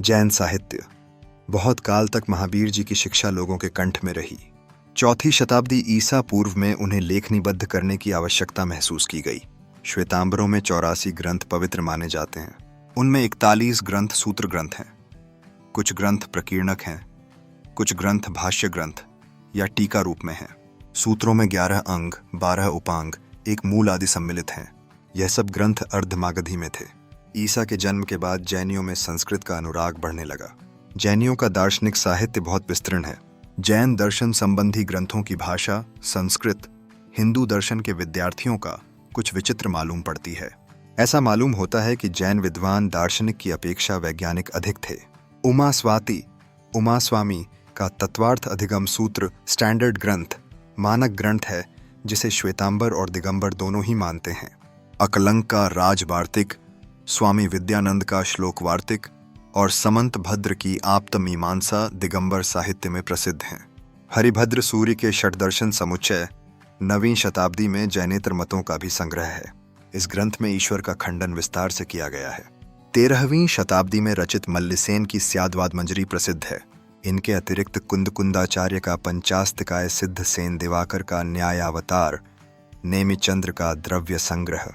जैन साहित्य बहुत काल तक महावीर जी की शिक्षा लोगों के कंठ में रही। चौथी शताब्दी ईसा पूर्व में उन्हें लेखनीबद्ध करने की आवश्यकता महसूस की गई। श्वेतांबरों में 84 ग्रंथ पवित्र माने जाते हैं। उनमें 41 ग्रंथ सूत्र ग्रंथ हैं, कुछ ग्रंथ प्रकीर्णक हैं, कुछ ग्रंथ भाष्य ग्रंथ या टीका रूप में हैं। सूत्रों में 11 अंग, 12 उपांग, एक मूल आदि सम्मिलित हैं। यह सब ग्रंथ अर्धमागधी में थे। ईसा के जन्म के बाद जैनियों में संस्कृत का अनुराग बढ़ने लगा। जैनियों का दार्शनिक साहित्य बहुत विस्तृत है। जैन दर्शन संबंधी ग्रंथों की भाषा संस्कृत हिंदू दर्शन के विद्यार्थियों का कुछ विचित्र मालूम पड़ती है। ऐसा मालूम होता है कि जैन विद्वान दार्शनिक की अपेक्षा वैज्ञानिक अधिक थे। उमास्वामी का तत्वार्थ अधिगम सूत्र स्टैंडर्ड ग्रंथ मानक ग्रंथ है, जिसे श्वेतांबर और दिगंबर दोनों ही मानते हैं। अकलंक का राजवार्तिक, स्वामी विद्यानंद का श्लोक वार्तिक और समंत भद्र की आप्त मीमांसा दिगंबर साहित्य में प्रसिद्ध हैं। हरिभद्र सूर्य के षटदर्शन समुच्चय 9वीं शताब्दी में जैनेतर मतों का भी संग्रह है। इस ग्रंथ में ईश्वर का खंडन विस्तार से किया गया है। 13वीं शताब्दी में रचित मल्लिसेन की स्यादवाद मंजरी प्रसिद्ध है। इनके अतिरिक्त कुंदकुंदाचार्य का पंचास्तिकाय सिद्ध सेन दिवाकर का न्यायावतार, नेमिचंद्र का द्रव्य संग्रह,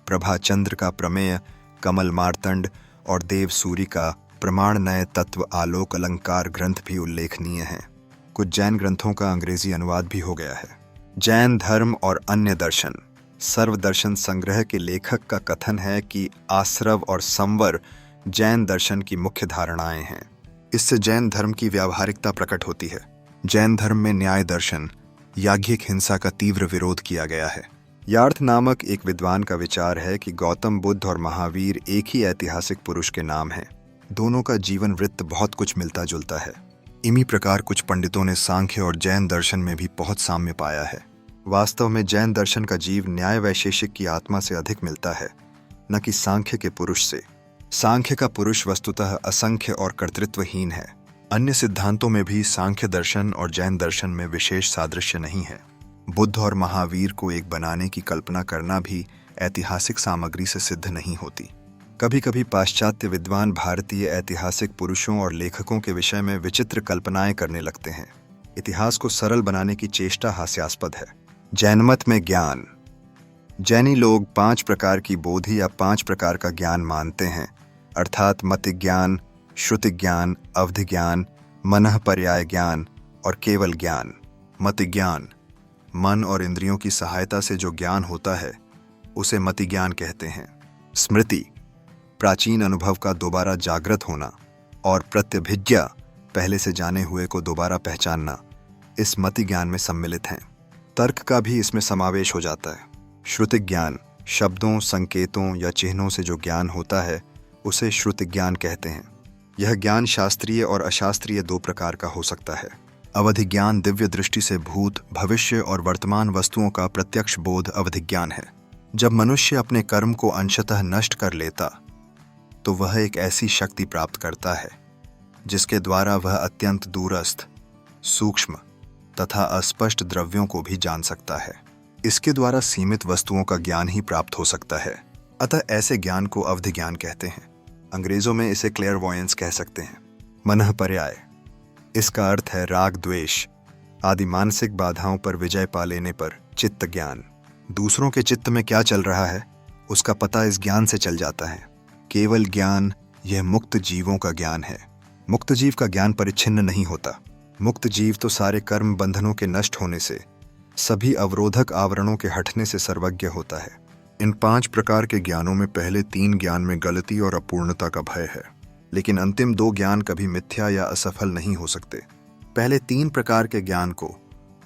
प्रभाचंद्र का प्रमेय, कमल मार्तंड और देव सूरी का प्रमाण नय तत्व आलोक अलंकार ग्रंथ भी उल्लेखनीय हैं। कुछ जैन ग्रंथों का अंग्रेजी अनुवाद भी हो गया है। जैन धर्म और अन्य दर्शन सर्वदर्शन संग्रह के लेखक का कथन है कि आश्रव और संवर जैन दर्शन की मुख्य धारणाएं हैं। इससे जैन धर्म की व्यावहारिकता प्रकट होती है। जैन धर्म में न्याय दर्शन, याज्ञिक हिंसा का तीव्र विरोध किया गया है। यार्थ नामक एक विद्वान का विचार है कि गौतम बुद्ध और महावीर एक ही ऐतिहासिक पुरुष के नाम हैं। दोनों का जीवन वृत्त बहुत कुछ मिलता जुलता है। इसी प्रकार कुछ पंडितों ने सांख्य और जैन दर्शन में भी बहुत साम्य पाया है। वास्तव में जैन दर्शन का जीव न्याय वैशेषिक की आत्मा से अधिक मिलता है, न कि सांख्य के पुरुष से। सांख्य का पुरुष वस्तुतः असंख्य और कर्तृत्वहीन है। अन्य सिद्धांतों में भी सांख्य दर्शन और जैन दर्शन में विशेष सादृश्य नहीं है। बुद्ध और महावीर को एक बनाने की कल्पना करना भी ऐतिहासिक सामग्री से सिद्ध नहीं होती। कभी कभी पाश्चात्य विद्वान भारतीय ऐतिहासिक पुरुषों और लेखकों के विषय में विचित्र कल्पनाएं करने लगते हैं। इतिहास को सरल बनाने की चेष्टा हास्यास्पद है। जैनमत में ज्ञान। जैनी लोग 5 प्रकार की बोधि या 5 प्रकार का ज्ञान मानते हैं, अर्थात मति ज्ञान, श्रुति ज्ञान, अवधि ज्ञान, मनः पर्याय ज्ञान और केवल ज्ञान। मति ज्ञान मन और इंद्रियों की सहायता से जो ज्ञान होता है उसे मति ज्ञान कहते हैं। स्मृति प्राचीन अनुभव का दोबारा जागृत होना और प्रत्यभिज्ञा पहले से जाने हुए को दोबारा पहचानना इस मति ज्ञान में सम्मिलित हैं। तर्क का भी इसमें समावेश हो जाता है। श्रुति ज्ञान शब्दों, संकेतों या चिन्हों से जो ज्ञान होता है उसे श्रुति ज्ञान कहते हैं। यह ज्ञान शास्त्रीय और अशास्त्रीय 2 प्रकार का हो सकता है। अवधि ज्ञान दिव्य दृष्टि से भूत, भविष्य और वर्तमान वस्तुओं का प्रत्यक्ष बोध अवधि ज्ञान है। जब मनुष्य अपने कर्म को अंशतः नष्ट कर लेता तो वह एक ऐसी शक्ति प्राप्त करता है जिसके द्वारा वह अत्यंत दूरस्थ, सूक्ष्म तथा अस्पष्ट द्रव्यों को भी जान सकता है। इसके द्वारा सीमित वस्तुओं का ज्ञान ही प्राप्त हो सकता है। अतः ऐसे ज्ञान को अवधि ज्ञान कहते हैं। अंग्रेजों में इसे क्लेयरवॉयंस कह सकते हैं। मनः पर्याय इसका अर्थ है राग द्वेष आदि मानसिक बाधाओं पर विजय पा लेने पर चित्त ज्ञान। दूसरों के चित्त में क्या चल रहा है उसका पता इस ज्ञान से चल जाता है। केवल ज्ञान यह मुक्त जीवों का ज्ञान है। मुक्त जीव का ज्ञान परिच्छिन्न नहीं होता। मुक्त जीव तो सारे कर्म बंधनों के नष्ट होने से, सभी अवरोधक आवरणों के हटने से सर्वज्ञ होता है। इन 5 प्रकार के ज्ञानों में पहले 3 ज्ञान में गलती और अपूर्णता का भय है, लेकिन अंतिम 2 ज्ञान कभी मिथ्या या असफल नहीं हो सकते। पहले 3 प्रकार के ज्ञान को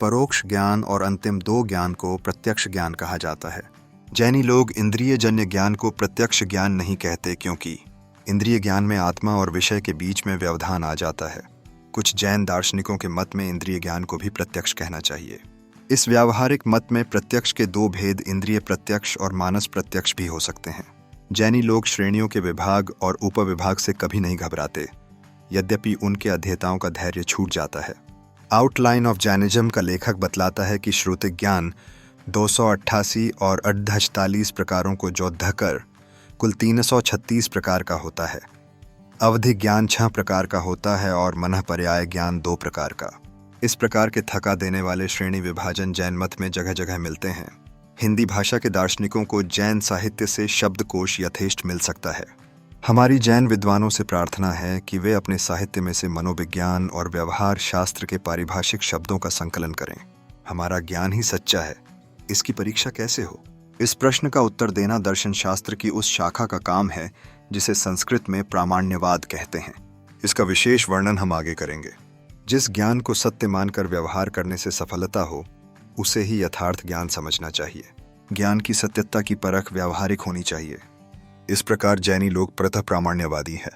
परोक्ष ज्ञान और अंतिम 2 ज्ञान को प्रत्यक्ष ज्ञान कहा जाता है। जैनी लोग इंद्रिय जन्य ज्ञान को प्रत्यक्ष ज्ञान नहीं कहते, क्योंकि इंद्रिय ज्ञान में आत्मा और विषय के बीच में व्यवधान आ जाता है। कुछ जैन दार्शनिकों के मत में इंद्रिय ज्ञान को भी प्रत्यक्ष कहना चाहिए। इस व्यावहारिक मत में प्रत्यक्ष के 2 भेद इंद्रिय प्रत्यक्ष और मानस प्रत्यक्ष भी हो सकते हैं। जैनी लोग श्रेणियों के विभाग और उपविभाग से कभी नहीं घबराते, यद्यपि उनके अध्येताओं का धैर्य छूट जाता है। आउटलाइन ऑफ जैनिज्म का लेखक बतलाता है कि श्रुति ज्ञान 288 और 48 प्रकारों को जोड़ कर कुल 336 प्रकार का होता है। अवधि ज्ञान 6 प्रकार का होता है और मनःपर्याय ज्ञान 2 प्रकार का। इस प्रकार के थका देने वाले श्रेणी विभाजन जैन मत में जगह जगह मिलते हैं। हिंदी भाषा के दार्शनिकों को जैन साहित्य से शब्दकोश यथेष्ट मिल सकता है। हमारी जैन विद्वानों से प्रार्थना है कि वे अपने साहित्य में से मनोविज्ञान और व्यवहार शास्त्र के पारिभाषिक शब्दों का संकलन करें। हमारा ज्ञान ही सच्चा है, इसकी परीक्षा कैसे हो? इस प्रश्न का उत्तर देना दर्शन शास्त्र की उस शाखा का काम है जिसे संस्कृत में प्रामाण्यवाद कहते हैं। इसका विशेष वर्णन हम आगे करेंगे। जिस ज्ञान को सत्य मानकर व्यवहार करने से सफलता हो, उसे ही यथार्थ ज्ञान समझना चाहिए। ज्ञान की सत्यता की परख व्यावहारिक होनी चाहिए। इस प्रकार जैनी लोग प्रतः प्रामाण्यवादी है।